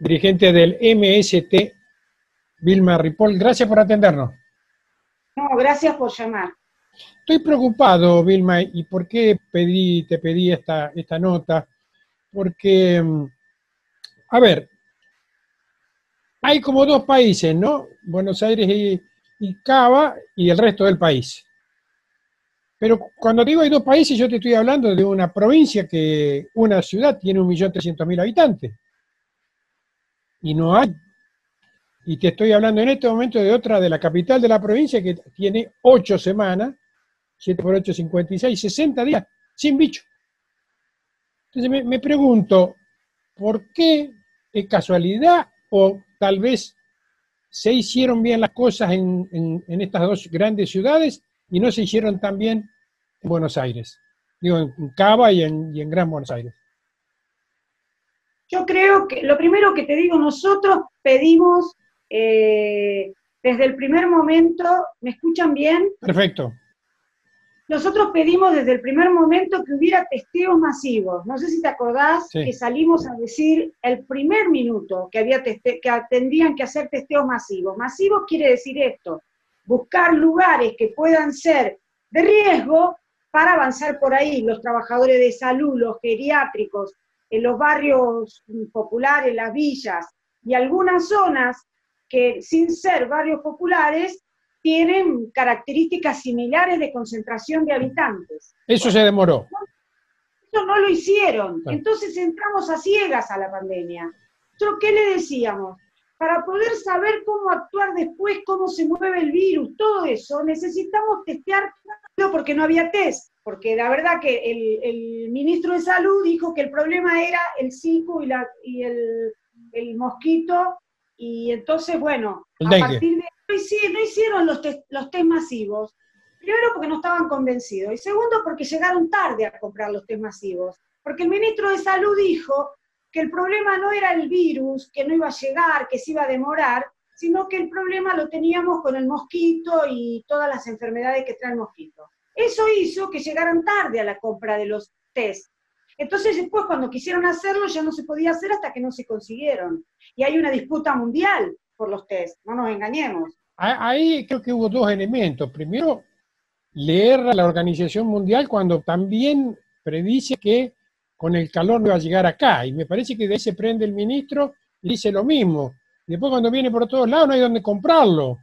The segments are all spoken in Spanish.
dirigente del MST, Vilma Ripoll. Gracias por atendernos. No, gracias por llamar. Estoy preocupado, Vilma, ¿y por qué te pedí esta nota? Porque, a ver, hay como dos países, ¿no? Buenos Aires y Cava y el resto del país. Pero cuando digo hay dos países, yo te estoy hablando de una provincia que una ciudad tiene 1.300.000 habitantes. Y no hay. Y te estoy hablando en este momento de otra, de la capital de la provincia, que tiene 8 semanas, 7 por 8, 56, 60 días, sin bicho. Entonces me pregunto, ¿por qué es casualidad o tal vez se hicieron bien las cosas en estas dos grandes ciudades y no se hicieron tan bien en Buenos Aires? Digo, en Cava y en Gran Buenos Aires. Yo creo que lo primero que te digo, nosotros pedimos desde el primer momento, ¿me escuchan bien? Perfecto. Nosotros pedimos desde el primer momento que hubiera testeos masivos. No sé si te acordás Sí. que salimos a decir el primer minuto que tendrían que hacer testeos masivos. Masivos quiere decir esto, buscar lugares que puedan ser de riesgo para avanzar por ahí, los trabajadores de salud, los geriátricos, en los barrios populares, las villas, y algunas zonas que sin ser barrios populares tienen características similares de concentración de habitantes. Eso se demoró. Eso no lo hicieron. Claro. Entonces entramos a ciegas a la pandemia. Entonces, ¿qué le decíamos? Para poder saber cómo actuar después, cómo se mueve el virus, todo eso, necesitamos testear, porque no había test. Porque la verdad que el ministro de Salud dijo que el problema era el Zika y el mosquito, y entonces, bueno, El a dengue. partir de no hicieron los test masivos. Primero porque no estaban convencidos, y segundo porque llegaron tarde a comprar los test masivos. Porque el ministro de Salud dijo que el problema no era el virus, que no iba a llegar, que se iba a demorar, sino que el problema lo teníamos con el mosquito y todas las enfermedades que trae el mosquito. Eso hizo que llegaran tarde a la compra de los test. Entonces después cuando quisieron hacerlo ya no se podía hacer hasta que no se consiguieron. Y hay una disputa mundial por los test, no nos engañemos. Ahí creo que hubo dos elementos. Primero, le erra a la Organización Mundial cuando también predice que con el calor no va a llegar acá. Y me parece que de ahí se prende el ministro y dice lo mismo. Y después cuando viene por todos lados no hay dónde comprarlo.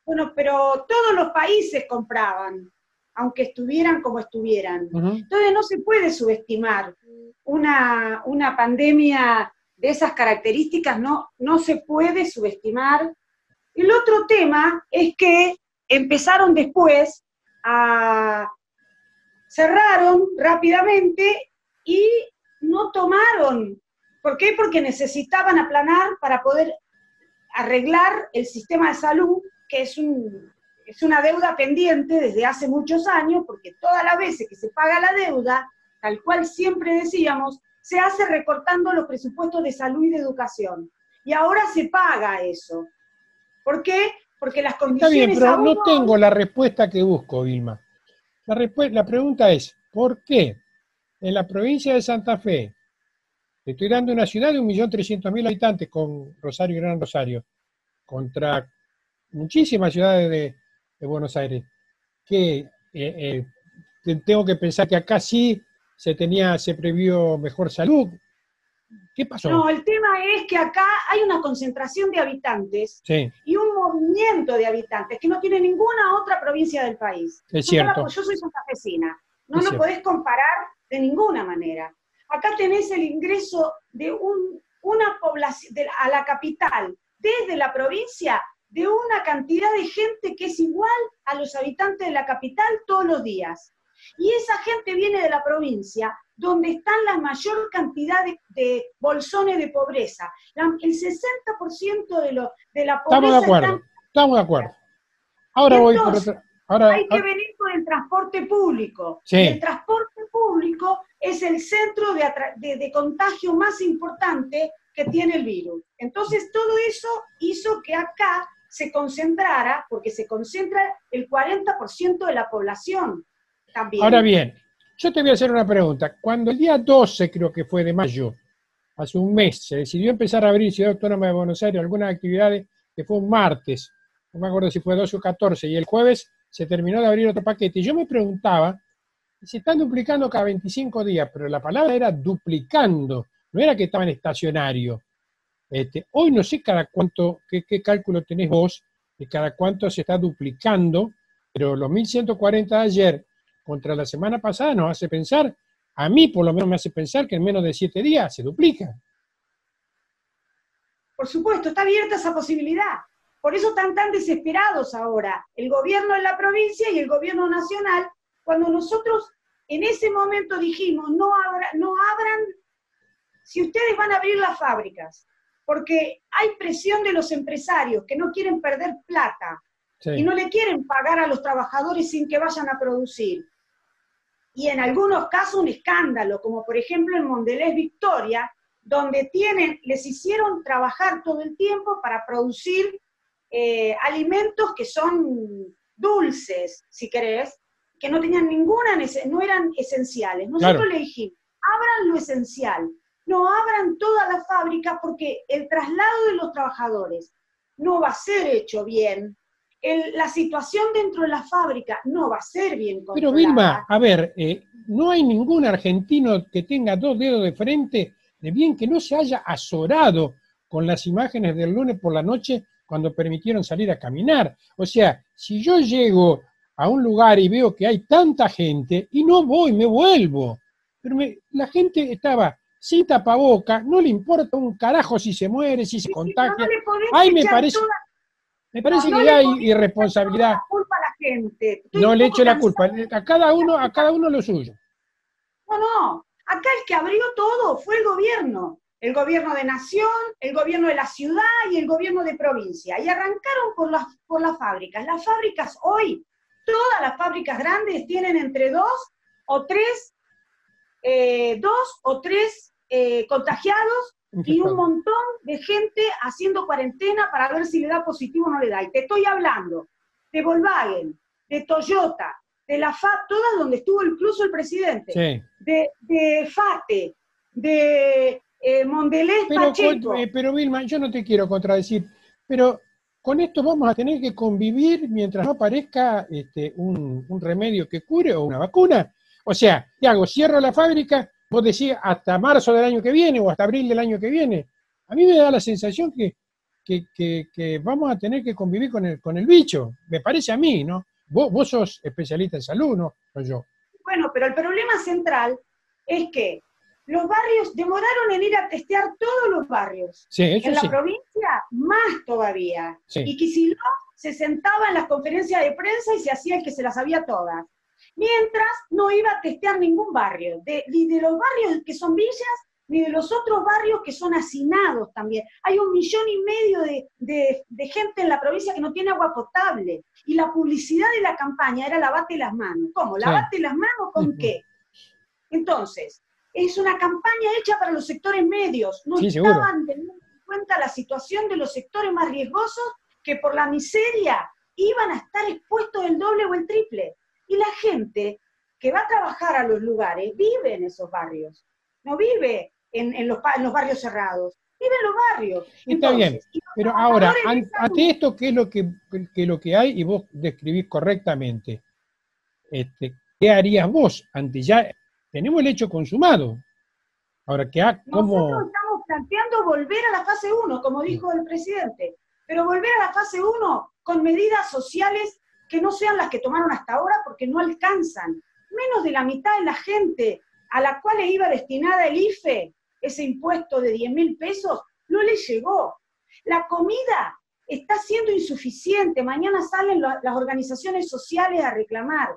Bueno, pero todos los países compraban, aunque estuvieran como estuvieran. Entonces no se puede subestimar una pandemia de esas características, no se puede subestimar. El otro tema es que empezaron después cerraron rápidamente y no tomaron. ¿Por qué? Porque necesitaban aplanar para poder arreglar el sistema de salud, que es una deuda pendiente desde hace muchos años, porque todas las veces que se paga la deuda, tal cual siempre decíamos, se hace recortando los presupuestos de salud y de educación. Y ahora se paga eso. ¿Por qué? Porque las condiciones... Está bien, pero no tengo la respuesta que busco, Vilma. La pregunta es, ¿por qué en la provincia de Santa Fe, te estoy dando una ciudad de 1.300.000 habitantes con Rosario y Gran Rosario, contra muchísimas ciudades de Buenos Aires, que tengo que pensar que acá sí se previó mejor salud? ¿Qué pasó? No, el tema es que acá hay una concentración de habitantes, sí, y un movimiento de habitantes que no tiene ninguna otra provincia del país. Es cierto. Yo soy santafesina, no lo podés comparar de ninguna manera. Acá tenés el ingreso de una población a la capital desde la provincia de una cantidad de gente que es igual a los habitantes de la capital todos los días. Y esa gente viene de la provincia, donde están la mayor cantidad de bolsones de pobreza. El 60% de la pobreza... Estamos de acuerdo. Ahora voy por otra... hay que venir con el transporte público. Sí. Y el transporte público es el centro de contagio más importante que tiene el virus. Entonces todo eso hizo que acá se concentrara, porque se concentra el 40% de la población también. Ahora bien, yo te voy a hacer una pregunta. Cuando el día 12, creo que fue de mayo, hace un mes, se decidió empezar a abrir Ciudad Autónoma de Buenos Aires algunas actividades, que fue un martes, no me acuerdo si fue 12 o 14, y el jueves se terminó de abrir otro paquete. Y yo me preguntaba, se están duplicando cada 25 días, pero la palabra era duplicando, no era que estaban estacionarios. Hoy no sé cada cuánto, qué cálculo tenés vos, de cada cuánto se está duplicando, pero los 1.140 de ayer contra la semana pasada nos hace pensar, a mí por lo menos me hace pensar que en menos de 7 días se duplica. Por supuesto, está abierta esa posibilidad. Por eso están tan desesperados ahora, el gobierno de la provincia y el gobierno nacional, cuando nosotros en ese momento dijimos, no abran, si ustedes van a abrir las fábricas, porque hay presión de los empresarios que no quieren perder plata, sí, y no le quieren pagar a los trabajadores sin que vayan a producir. Y en algunos casos un escándalo, como por ejemplo en Mondelez Victoria, donde les hicieron trabajar todo el tiempo para producir alimentos que son dulces, si querés, que no tenían no eran esenciales. Nosotros le dijimos, abran lo esencial, no abran toda la fábrica porque el traslado de los trabajadores no va a ser hecho bien, la situación dentro de la fábrica no va a ser bien controlada. Pero Vilma, a ver, no hay ningún argentino que tenga 2 dedos de frente de bien que no se haya azorado con las imágenes del lunes por la noche cuando permitieron salir a caminar. O sea, si yo llego a un lugar y veo que hay tanta gente, y no voy, me vuelvo. Pero la gente estaba sin tapaboca, no le importa un carajo si se muere, si se contagia. Ay, me parece que hay irresponsabilidad. La culpa a la gente. No le echo la culpa, a cada uno lo suyo. No, acá el que abrió todo fue el gobierno de nación, el gobierno de la ciudad y el gobierno de provincia. Y arrancaron por las fábricas. Las fábricas hoy, todas las fábricas grandes tienen entre 2 o 3 contagiados y un montón de gente haciendo cuarentena para ver si le da positivo o no le da. Y te estoy hablando de Volkswagen, de Toyota, de la FAB, todas donde estuvo incluso el presidente, sí, de FATE, de Mondelez Pacheco. Pero Vilma, yo no te quiero contradecir, pero con esto vamos a tener que convivir mientras no aparezca un remedio que cure o una vacuna. O sea, ¿qué hago? ¿Cierro la fábrica? Vos decís hasta marzo del año que viene o hasta abril del año que viene. A mí me da la sensación que vamos a tener que convivir con el bicho. Me parece a mí, ¿no? Vos sos especialista en salud, ¿no? Soy yo. Bueno, pero el problema central es que los barrios demoraron en ir a testear todos los barrios. Sí, eso en la sí. provincia, más todavía. Sí. Y Kicillof se sentaba en las conferencias de prensa y se hacía el que se las sabía todas. Mientras no iba a testear ningún barrio, ni de los barrios que son villas, ni de los otros barrios que son hacinados también. Hay 1,5 millones de gente en la provincia que no tiene agua potable. Y la publicidad de la campaña era lavate las manos. ¿Cómo? ¿Lavate las manos con qué? Entonces, es una campaña hecha para los sectores medios. No estaban teniendo en cuenta la situación de los sectores más riesgosos que por la miseria iban a estar expuestos el doble o el triple. Y la gente que va a trabajar a los lugares vive en esos barrios. No vive en los barrios cerrados, vive en los barrios. Está bien, pero ahora, ante esto, ¿qué es lo que hay? Y vos describís correctamente. ¿Qué harías vos ante ya? Tenemos el hecho consumado. Ahora, nosotros estamos planteando volver a la fase 1, como dijo el presidente, pero volver a la fase 1 con medidas sociales que no sean las que tomaron hasta ahora porque no alcanzan. Menos de la mitad de la gente a la cual le iba destinada el IFE, ese impuesto de 10.000 pesos, no le llegó. La comida está siendo insuficiente. Mañana salen las organizaciones sociales a reclamar,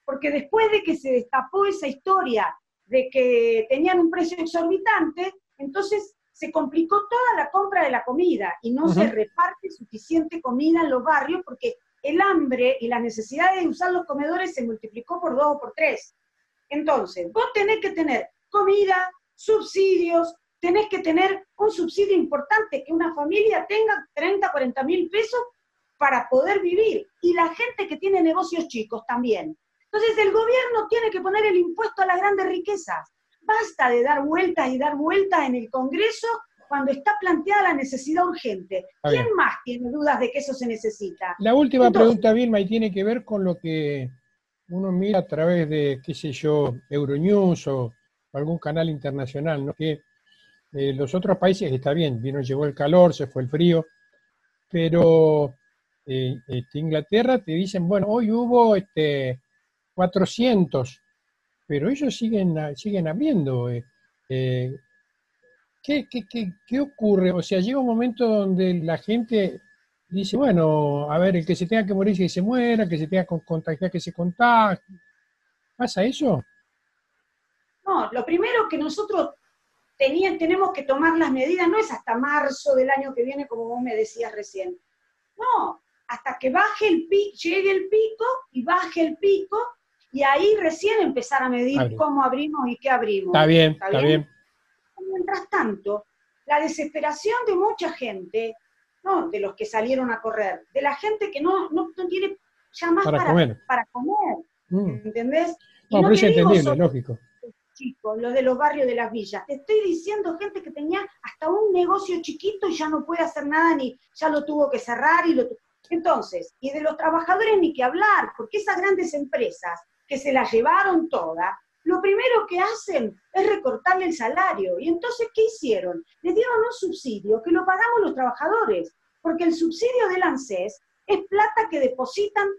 porque después de que se destapó esa historia de que tenían un precio exorbitante, entonces se complicó toda la compra de la comida y no se reparte suficiente comida en los barrios porque el hambre y la necesidad de usar los comedores se multiplicó por 2 o por 3. Entonces, vos tenés que tener comida, subsidios, tenés que tener un subsidio importante, que una familia tenga 30, 40.000 pesos para poder vivir. Y la gente que tiene negocios chicos también. Entonces, el gobierno tiene que poner el impuesto a las grandes riquezas. Basta de dar vueltas y dar vueltas en el Congreso cuando está planteada la necesidad urgente. ¿Quién más tiene dudas de que eso se necesita? La última pregunta, Vilma, y tiene que ver con lo que uno mira a través de, qué sé yo, Euronews o algún canal internacional, ¿no? Que los otros países, está bien, llegó el calor, se fue el frío, pero Inglaterra te dicen, bueno, hoy hubo 400, pero ellos siguen abriendo. ¿Qué ocurre? O sea, llega un momento donde la gente dice, bueno, a ver, el que se tenga que morir que se muera, que se tenga que contagiar que se contagie. ¿Pasa eso? No, lo primero que nosotros tenemos que tomar las medidas no es hasta marzo del año que viene, como vos me decías recién. No, hasta que baje el pico, llegue el pico y baje el pico, y ahí recién empezar a medir cómo abrimos y qué abrimos. Está bien, está bien. Mientras tanto, la desesperación de mucha gente, no de los que salieron a correr, de la gente que no tiene ya más para comer. ¿Entendés? No, pero es entendible, lógico. Chicos, los de los barrios de las villas. Te estoy diciendo gente que tenía hasta un negocio chiquito y ya no puede hacer nada, ni ya lo tuvo que cerrar. Entonces, y de los trabajadores ni que hablar, porque esas grandes empresas que se las llevaron todas, lo primero que hacen es recortarle el salario. Y entonces, ¿qué hicieron? Les dieron un subsidio que lo pagamos los trabajadores, porque el subsidio del ANSES es plata que depositamos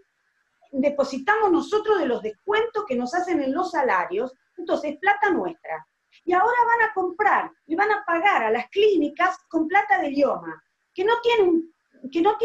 nosotros de los descuentos que nos hacen en los salarios, entonces es plata nuestra. Y ahora van a comprar y van a pagar a las clínicas con plata del IOMA, que no tiene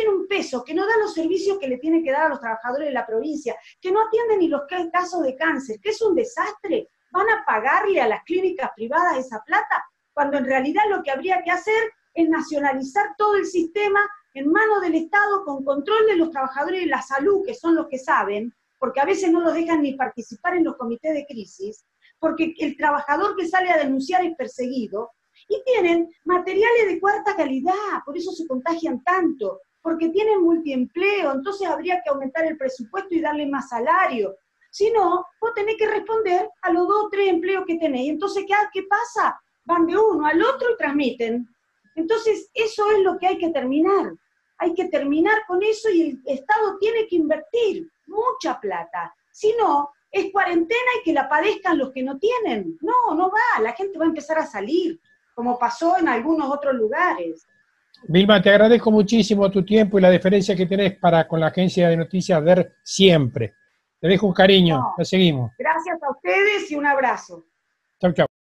un peso, que no da los servicios que le tiene que dar a los trabajadores de la provincia, que no atienden ni los casos de cáncer, que es un desastre. Van a pagarle a las clínicas privadas esa plata, cuando en realidad lo que habría que hacer es nacionalizar todo el sistema en manos del Estado, con control de los trabajadores de la salud, que son los que saben, porque a veces no los dejan ni participar en los comités de crisis, porque el trabajador que sale a denunciar es perseguido, y tienen materiales de cuarta calidad, por eso se contagian tanto, porque tienen multiempleo, entonces habría que aumentar el presupuesto y darle más salario. Si no, vos tenés que responder a los 2 o 3 empleos que tenés, y entonces, ¿qué pasa? Van de uno al otro y transmiten. Entonces, eso es lo que hay que terminar. Hay que terminar con eso y el Estado tiene que invertir mucha plata. Si no, es cuarentena y que la padezcan los que no tienen. No va, la gente va a empezar a salir, como pasó en algunos otros lugares. Vilma, te agradezco muchísimo tu tiempo y la deferencia que tenés para con la agencia de noticias DER siempre. Te dejo un cariño, la seguimos. Gracias a ustedes y un abrazo. Chau, chau.